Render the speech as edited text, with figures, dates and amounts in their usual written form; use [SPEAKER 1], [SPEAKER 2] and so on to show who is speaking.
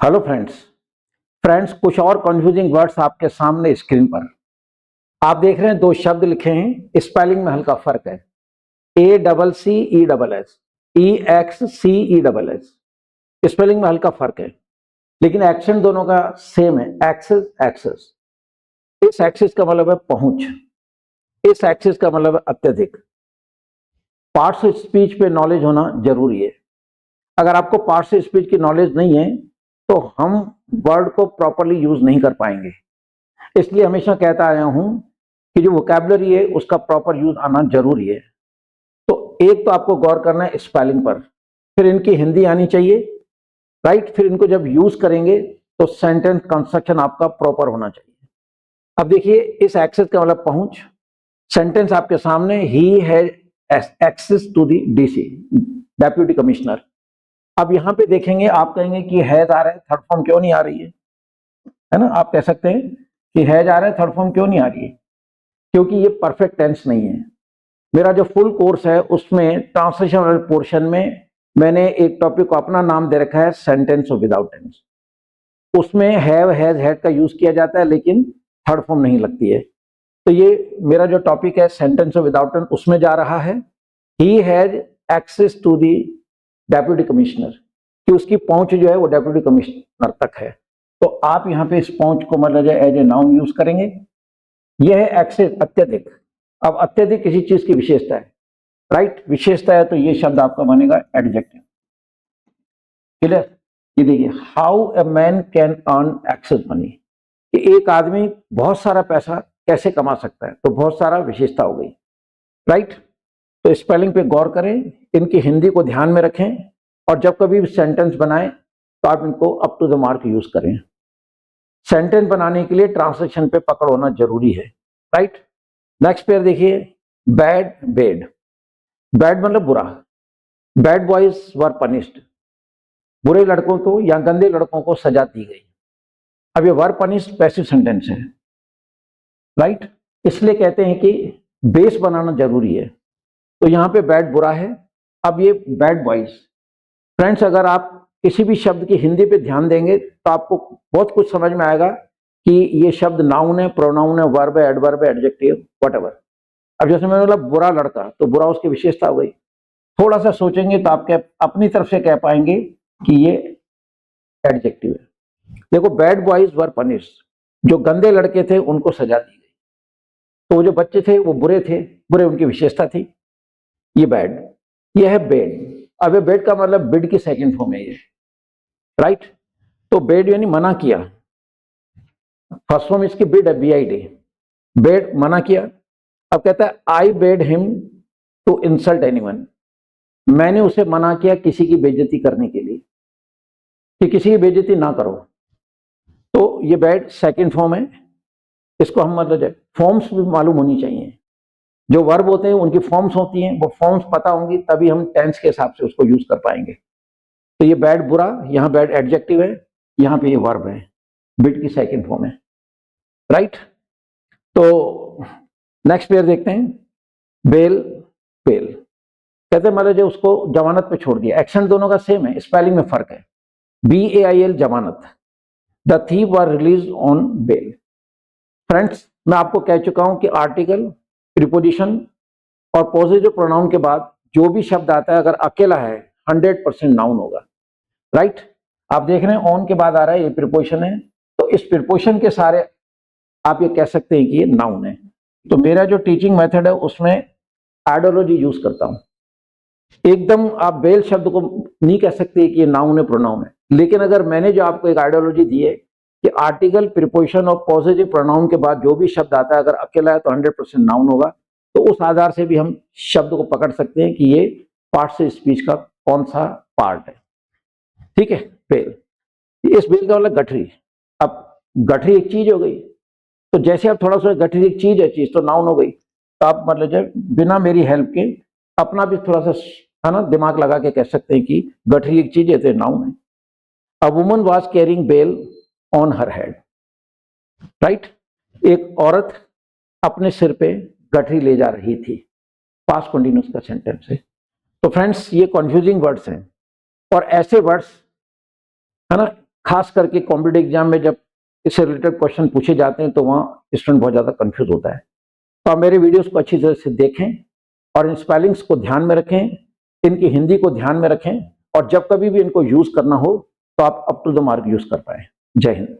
[SPEAKER 1] Hello friends कुछ और confusing words आपके सामने स्क्रीन पर आप देख रहे हैं। दो शब्द लिखे हैं, स्पेलिंग में हल्का फर्क है। A double C E double S, E X C E double S, spelling में हल्का फर्क है, लेकिन एक्शन दोनों का सेम है। एक्सेस एक्सेस, इस एक्सिस का मतलब है पहुंच, इस एक्सिस का मतलब है अत्यधिक। पार्ट्स ऑफ स्पीच पे नॉलेज होना जरूरी है। अगर आपको पार्ट्स ऑफ स्पीच की नॉलेज नहीं है तो हम वर्ड को प्रॉपरली यूज नहीं कर पाएंगे। इसलिए हमेशा कहता आया हूं कि जो वोकैबुलरी है उसका प्रॉपर यूज आना जरूरी है। तो एक तो आपको गौर करना है स्पेलिंग पर, फिर इनकी हिंदी आनी चाहिए, राइट। फिर इनको जब यूज करेंगे तो सेंटेंस कंस्ट्रक्शन आपका प्रॉपर होना चाहिए। अब देखिए, इस एक्सेस का मतलब पहुंच। सेंटेंस आपके सामने, he has access to the DC, deputy commissioner. अब यहां पे देखेंगे, आप कहेंगे कि हैज आ रहा है, थर्ड फॉर्म क्यों नहीं आ रही है ना। आप कह सकते हैं कि हैज आ रहा है, थर्ड फॉर्म क्यों नहीं आ रही है, क्योंकि ये परफेक्ट टेंस नहीं है। मेरा जो फुल कोर्स है उसमें ट्रांसलेशन वाले पोर्शन में मैंने एक टॉपिक को अपना नाम दे रखा है, सेंटेंस ऑफ विदाउट टेंस। उसमें हैव हैज हैड का यूज किया जाता है, लेकिन थर्ड फॉर्म नहीं लगती है। तो ये मेरा जो टॉपिक है सेंटेंस ऑफ विदाउट टेंस, उसमें जा रहा है। He has access to the deputy commissioner, कि उसकी पहुंच जो है वो डेप्यूटी कमिश्नर तक है। तो आप यहाँ पे इस पहुंच को मतलब एज ए नाउन यूज करेंगे। यह है एक्सेस, अत्यधिक। अब अत्यधिक किसी चीज की विशेषता है, राइट, विशेषता है, तो ये शब्द आपका बनेगा एडजेक्टिव। क्लियर। ये देखिए, how a man can earn excess money, कि एक आदमी बहुत सारा पैसा कैसे कमा सकता है, तो बहुत सारा विशेषता हो गई, राइट। तो स्पेलिंग पे गौर करें, इनकी हिंदी को ध्यान में रखें, और जब कभी भी सेंटेंस बनाएं तो आप इनको up to the mark use करें। सेंटेंस बनाने के लिए ट्रांसलेशन पे पकड़ होना जरूरी है, राइट। नेक्स्ट पेयर देखिए, बैड बेड। बैड मतलब बुरा, बैड बॉयज वर पनिश्ड, बुरे लड़कों को या गंदे लड़कों को सजा दी गई। अब ये वर पनिश्ड पैसिव सेंटेंस है, राइट। इसलिए कहते हैं कि बेस बनाना जरूरी है। तो यहां पे बैड बुरा है। अब ये बैड बॉयज, फ्रेंड्स अगर आप किसी भी शब्द की हिंदी पे ध्यान देंगे तो आपको बहुत कुछ समझ में आएगा कि ये शब्द नाउन है, प्रोनाउन है, वर्ब है, एडवर्ब है, एडजेक्टिव, व्हाटएवर। अब जैसे मैंने बोला बुरा लड़का, तो बुरा उसकी विशेषता हो गई। थोड़ा सा सोचेंगे तो आप अपनी तरफ से कह पाएंगे कि ये एडजेक्टिव है। देखो, बैड बॉयज वर पनिश्ड, जो गंदे लड़के थे उनको सजा दी गई। तो वो जो बच्चे थे वो बुरे थे, बुरे उनकी विशेषता थी। ये बैड, ये है बेड। अब ये बेड का मतलब बिड की सेकंड फॉर्म है ये, राइट। तो बेड यानी मना किया, फर्स्ट फॉर्म इसकी बिड है, BID, बेड मना किया। अब कहता है I bade him to insult anyone, मैंने उसे मना किया किसी की बेइज्जती करने के लिए, कि किसी की बेइज्जती ना करो। तो ये बेड सेकंड फॉर्म है। इसको हम मतलब फॉर्म्स भी मालूम होनी चाहिए। जो वर्ब होते हैं उनकी फॉर्म्स होती हैं, वो फॉर्म्स पता होंगी तभी हम टेंस के हिसाब से उसको यूज कर पाएंगे। तो ये बैड बुरा, यहाँ बैड एडजेक्टिव है, यहाँ पे ये वर्ब है, बिड की सेकंड फॉर्म है, राइट। तो नेक्स्ट पेयर देखते हैं, बेल बेल। कहते हैं मतलब जो उसको जमानत पे छोड़ दिया। एक्शन दोनों का सेम है, स्पेलिंग में फर्क है। BAIL जमानत, the thief were release on bail. Friends मैं आपको कह चुका हूं कि आर्टिकल, प्रीपोजिशन और पॉजिटिव प्रोनाउन के बाद जो भी शब्द आता है अगर अकेला है 100% नाउन होगा, राइट। आप देख रहे हैं ऑन के बाद आ रहा है, ये प्रीपोजिशन है, तो इस प्रीपोजिशन के सारे आप ये कह सकते हैं कि ये नाउन है। तो मेरा जो टीचिंग मेथड है उसमें आइडियोलॉजी यूज करता हूं। एकदम आप बेल शब्द को नहीं कह सकते कि ये नाउन है, प्रोनाउन है, लेकिन अगर मैंने जो आपको एक आइडियोलॉजी दी है कि आर्टिकल, प्रीपोजिशन और पॉजिटिव प्रोनाउन के बाद जो भी शब्द आता है अगर अकेला है तो 100% नाउन होगा, तो उस आधार से भी हम शब्द को पकड़ सकते हैं कि ये पार्ट से स्पीच का कौन सा पार्ट है, ठीक है। बेल, इस बेल का मतलब गठरी। अब गठरी एक चीज हो गई, तो जैसे आप थोड़ा सा गठरी एक चीज है, चीज तो नाउन हो गई। तो आप मतलब जब बिना मेरी हेल्प के अपना भी थोड़ा सा है ना दिमाग लगा के कह सकते हैं कि गठरी एक चीज है तो नाउन है। A woman was carrying bell on her head, right. एक औरत अपने सिर पे गठरी ले जा रही थी, पास्ट कंटिन्यूअस का सेंटेंस है। तो फ्रेंड्स ये कंफ्यूजिंग वर्ड्स हैं, और ऐसे वर्ड्स है ना खास करके कॉम्पिटिटिव एग्जाम में जब इससे रिलेटेड क्वेश्चन पूछे जाते हैं तो वहाँ स्टूडेंट बहुत ज़्यादा कंफ्यूज होता है। तो आप मेरे वीडियोस को अच्छी तरह से देखें और इन स्पेलिंग्स को ध्यान में रखें, इनकी हिंदी को ध्यान में रखें और जब कभी भी इनको यूज़ करना हो तो आप up to the mark use कर पाएँ। जय हिंद।